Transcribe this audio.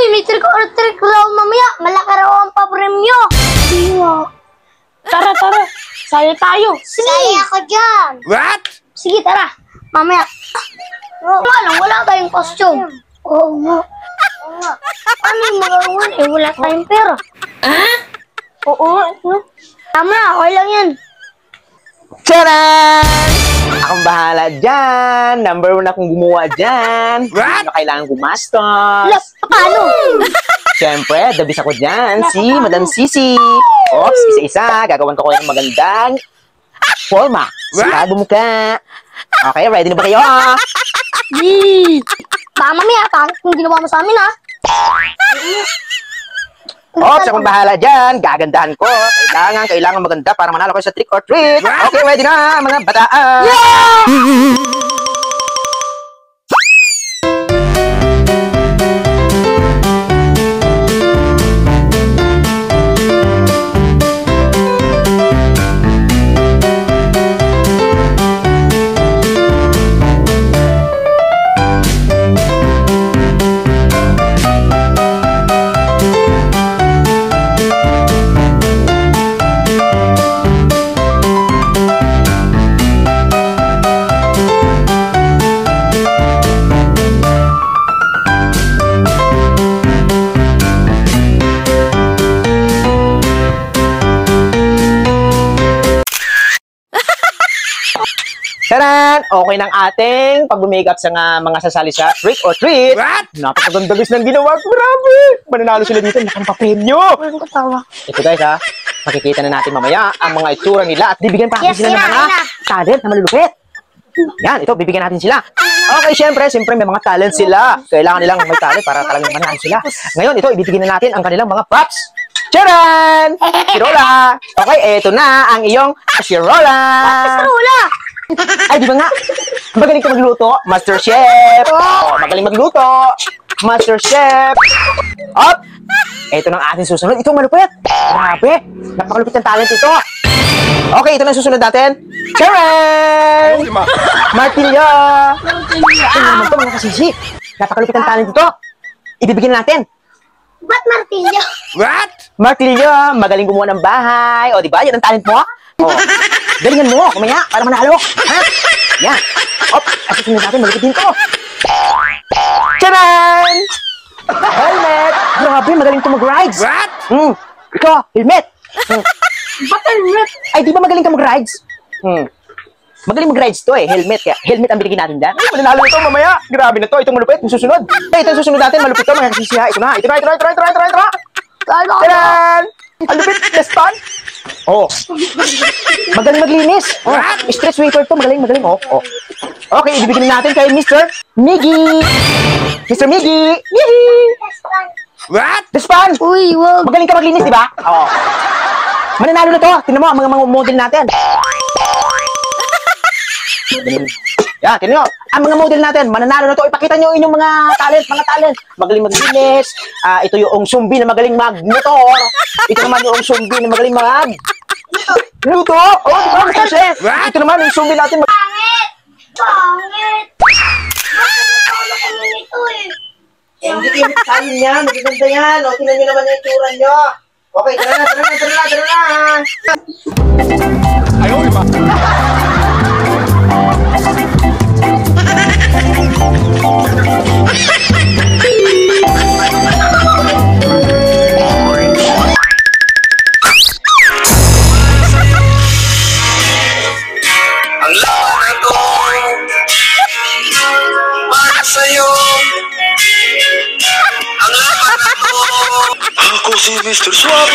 Uy, may trick or trick raw mamaya. Malaki raw ang papremyo. Diwa. Tara. Saya tayo. Sige. Saya ako dyan. What? Sige, tara. Mamaya. Wala tayong costume. Oo nga. Ano yung magagawan? Wala tayong pera. Oo. Tama, okay lang yan. Tcharan! Akong bahala dyan. Number 1 akong gumawa dyan. What? Hindi na kailangan gumastos. Paano? Siyempre, dabis ako dyan. Si Madam Sisi. Oops, isa-isa. Gagawan ko ng magandang forma. Sigado mukha. Okay, ready na ba kayo? Yee! Baka mamaya, kung ginawa mo sa amin, ha? Oops, akong bahala dyan. Gagandahan ko. Kailangan maganda para manalo kayo sa trick or treat. Okay, ready na, mga bataan. Taran! Okay ng ating pag-makeup sa mga sasali sa trick or treat. What? Napakaganda guys ng ginawa ko. Grabe! Mananalo sila dito. Lakan pa premyo. Ito guys ha. Makikita na natin mamaya ang mga itsura nila at bibigyan pa natin sila ng mga talent na malulupit. Yan, ito, bibigyan natin sila. Okay, syempre may mga talent sila. Kailangan nilang may talent para talagang manalo sila. Ngayon, ito, ibibigyan na natin ang kanilang mga props. Charan! Si Rola! Okay, eto na ang iyong si Rola! Rola! Ay, di ba nga? Magaling ka magluto? Master Chef! Oh, magaling magluto! Master Chef! Up! Ito na ang ating susunod. Ito malupit! Grabe! Napakalupit ng talent ito! Okay, ito na susunod natin. Charan! Martilyo! Ito naman ito, mga kasisi. Napakalupit ng talent ito. Ibibigyan natin. Ba't martilyo? What? Martilyo, magaling gumawa ng bahay. O, di ba? Yan ang talent mo. O, galingan mo. Kumaya, para manalo. Ha? Yan. Op, asusunod natin. Malupit din ito. Charan! Helmet! Grabe, magaling ito mag-rides. What? Ito, helmet. Ba't helmet? Ay, di ba magaling ka mag-rides? Magaling mag-rides to eh. Helmet kaya. Helmet ang binigyan natin dyan. Ay, mananalo ito mamaya. Grabe na to. Itong malupit. Yung susunod. Ay, ito yung susunod natin. Malupit to. Mga kasisiha. Ito na. Ito na. Taran! Ang lupit. Best fun. Oh. Magaling maglinis. Oh. Stress sweeper to. Magaling. Oh. Okay, ibibigyan natin kay Mr. Miggy. Mr. Miggy. Yee! What? Best fun. Uy, wag. Magaling ka maglinis, di ba? Oo. Mananalo na to. Tingnan mo ang mga model natin. Yan, tingnan nyo. Ang mga model natin, mananalo na to. Ipakita nyo inyong mga talent. Magaling maglinis. Ito yung zombie na magaling mag-motor. Ito naman yung zombie na magaling luto. Oh, di ba? Mr. Chef. Ito naman yung zombie natin. Pangit! Ano kami nito eh? Hindi kayo talent yan. Magaganda yan. O, tingnan nyo naman yung itsura nyo. Okay, tara na. Ayaw, iba. Ang laban na to para sa'yo. Ang laban na to. Ako si Mr. Suave.